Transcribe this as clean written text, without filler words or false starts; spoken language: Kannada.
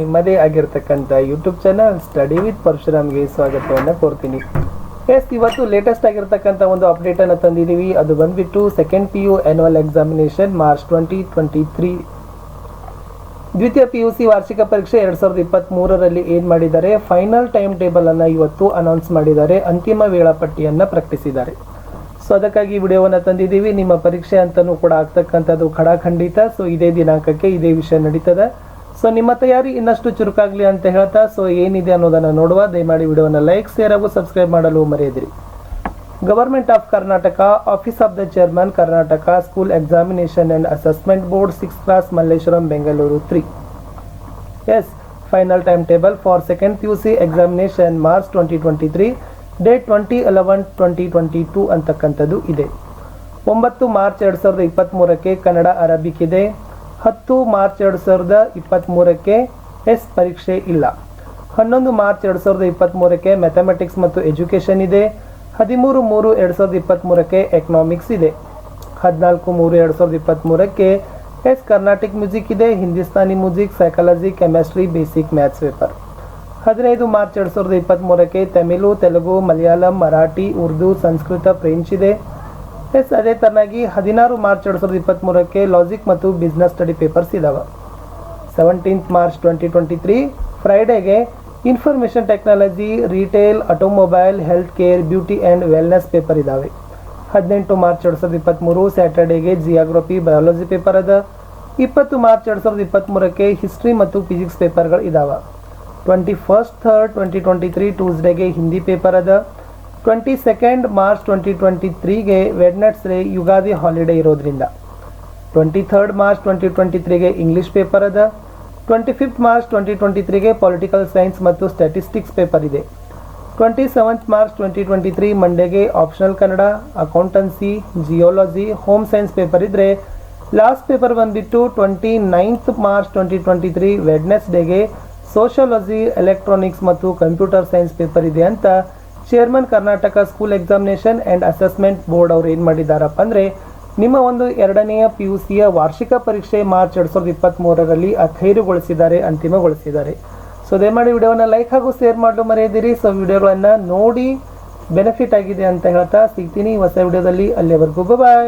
ನಿಮ್ಮದೇ ಆಗಿರ್ತಕ್ಕಂಥ ಯೂಟ್ಯೂಬ್ ಚಾನಲ್ ಸ್ಟಡಿ ವಿತ್ ಪರಶುರಾಮ್ಗೆ ಸ್ವಾಗತವನ್ನು ಕೋರ್ತೀನಿ. ಇವತ್ತು ಲೇಟೆಸ್ಟ್ ಆಗಿರ್ತಕ್ಕಂಥ ಒಂದು ಅಪ್ಡೇಟನ್ನು ತಂದಿದ್ದೀವಿ. ಅದು ಬಂದ್ಬಿಟ್ಟು second PU annual examination March 2023 ದ್ವಿತೀಯ PUC ವಾರ್ಷಿಕ ಪರೀಕ್ಷೆ 2023ರಲ್ಲಿ ಏನು ಮಾಡಿದ್ದಾರೆ, ಫೈನಲ್ ಟೈಮ್ ಟೇಬಲನ್ನು ಇವತ್ತು ಅನೌನ್ಸ್ ಮಾಡಿದ್ದಾರೆ, ಅಂತಿಮ ವೇಳಾಪಟ್ಟಿಯನ್ನು ಪ್ರಕಟಿಸಿದ್ದಾರೆ. ಸೊ ಅದಕ್ಕಾಗಿ ವಿಡಿಯೋವನ್ನು ತಂದಿದ್ದೀವಿ. ನಿಮ್ಮ ಪರೀಕ್ಷೆ ಅಂತಲೂ ಕೂಡ ಆಗ್ತಕ್ಕಂಥದ್ದು ಖಡಾಖಂಡಿತ. ಸೊ ಇದೇ ದಿನಾಂಕಕ್ಕೆ ಇದೇ ವಿಷಯ ನಡೀತದೆ. ಸೊ ನಿಮ್ಮ ತಯಾರಿ ಇನ್ನಷ್ಟು ಚುರುಕಾಗಲಿ ಅಂತ ಹೇಳ್ತಾ ಸೊ ಏನಿದೆ ಅನ್ನೋದನ್ನು ನೋಡುವ. ದಯಮಾಡಿ ವಿಡಿಯೋವನ್ನು ಲೈಕ್, ಶೇರ್ ಹಾಗೂ ಸಬ್ಸ್ಕ್ರೈಬ್ ಮಾಡಲು ಮರೆಯದಿರಿ. Government of Karnataka, office of the chairman, Karnataka school examination and assessment board, 6th class, Malleshwaram, Bengaluru 3. Yes, final time table for second PUC examination March 2023, date 20/11/2022 ಅಂತಕ್ಕಂಥದ್ದು ಇದೆ. 9 ಮಾರ್ಚ್ 2023ಕ್ಕೆ ಕನ್ನಡ ಅರಬಿಕ್ ಇದೆ. 10 ಮಾರ್ಚ್ 2023ಕ್ಕೆ ಪರೀಕ್ಷೆ ಇಲ್ಲ. 11 ಮಾರ್ಚ್ 2023ಕ್ಕೆ ಮ್ಯಾಥಮೆಟಿಕ್ಸ್ ಮತ್ತು ಎಜುಕೇಷನ್ ಇದೆ. 13/3/2023ಕ್ಕೆ ಎಕನಾಮಿಕ್ಸ್ ಇದೆ. 14/3/2023ಕ್ಕೆ ಕರ್ನಾಟಿಕ್ ಮ್ಯೂಸಿಕ್ ಇದೆ, Hindustani music, psychology, chemistry, basic maths paper. 15 March 2023ಕ್ಕೆ ತಮಿಳು, ತೆಲುಗು, ಮಲಯಾಳಂ, ಮರಾಠಿ, ಉರ್ದು, ಸಂಸ್ಕೃತ, ಫ್ರೆಂಚ್ ಇದೆ. ಅದೇ ತರನಾಗಿ 16 ಮಾರ್ಚ್ 2023ಕ್ಕೆ ಲಾಜಿಕ್ ಮತ್ತು ಬಿಸ್ನೆಸ್ ಸ್ಟಡಿ ಪೇಪರ್ಸ್ ಇದಾವೆ. 17th ಮಾರ್ಚ್ 2023 ಫ್ರೈಡೆಗೆ information technology, retail, automobile, health care, beauty and wellness paper ಇದ್ದಾವೆ. 18 ಮಾರ್ಚ್ 2023 ಸ್ಯಾಟರ್ಡೇಗೆ ಜಿಯಾಗ್ರಫಿ, ಬಯಾಲಜಿ ಪೇಪರ್ ಅದ. 20 ಮಾರ್ಚ್ 2023ಕ್ಕೆ ಹಿಸ್ಟ್ರಿ ಮತ್ತು ಫಿಸಿಕ್ಸ್ ಪೇಪರ್ಗಳು ಇದಾವೆ. 21/3/2023 ಟ್ಯೂಸ್ಡೇಗೆ ಹಿಂದಿ ಪೇಪರ್ ಅದ. 22nd ಮಾರ್ಚ್ 2023ಗೆ ವೆಡ್ನೆಸ್ಡೇ ಯುಗಾದಿ ಹಾಲಿಡೇ ಇರೋದ್ರಿಂದ. 23rd ಮಾರ್ಚ್ 2023ಗೆ ಇಂಗ್ಲಿಷ್ ಪೇಪರ್ ಅದ. 25th ಮಾರ್ಚ್ 2023ಗೆ ಪೊಲಿಟಿಕಲ್ ಸೈನ್ಸ್ ಮತ್ತು ಸ್ಟ್ಯಾಟಿಸ್ಟಿಕ್ಸ್ ಪೇಪರ್ ಇದೆ. 27th ಮಾರ್ಚ್ 2023 ಮಂಡೇಗೆ optional Kannada, accountancy, geology, home science paper ಇದ್ದರೆ ಲಾಸ್ಟ್ ಪೇಪರ್ ಬಂದ್ಬಿಟ್ಟು 29th ಮಾರ್ಚ್ 2023 ವೆಡ್ನೆಸ್ಡೇಗೆ ಸೋಷಿಯಾಲಜಿ, ಎಲೆಕ್ಟ್ರಾನಿಕ್ಸ್ ಮತ್ತು ಕಂಪ್ಯೂಟರ್ ಸೈನ್ಸ್ ಪೇಪರ್ ಇದೆ ಅಂತ chairman Karnataka school examination and assessment board ಅವ್ರು ಏನು ಮಾಡಿದ್ದಾರಪ್ಪ ಅಂದರೆ ನಿಮ್ಮ ಒಂದು 2ನೇ PUCಯ ವಾರ್ಷಿಕ ಪರೀಕ್ಷೆ ಮಾರ್ಚ್ 2023ರಲ್ಲಿ ಅಖೈರುಗೊಳಿಸಿದ್ದಾರೆ, ಅಂತಿಮಗೊಳಿಸಿದ್ದಾರೆ. ಸೊ ದಯಮಾಡಿ ವಿಡಿಯೋವನ್ನು ಲೈಕ್ ಹಾಗೂ ಶೇರ್ ಮಾಡಲು ಮರೆಯದಿರಿ. ಸೊ ವಿಡಿಯೋಗಳನ್ನು ನೋಡಿ ಬೆನಿಫಿಟ್ ಆಗಿದೆ ಅಂತ ಹೇಳ್ತಾ ಸಿಗ್ತೀನಿ ಹೊಸ ವಿಡಿಯೋದಲ್ಲಿ. ಅಲ್ಲಿವರೆಗೂ ಬಾಯ್.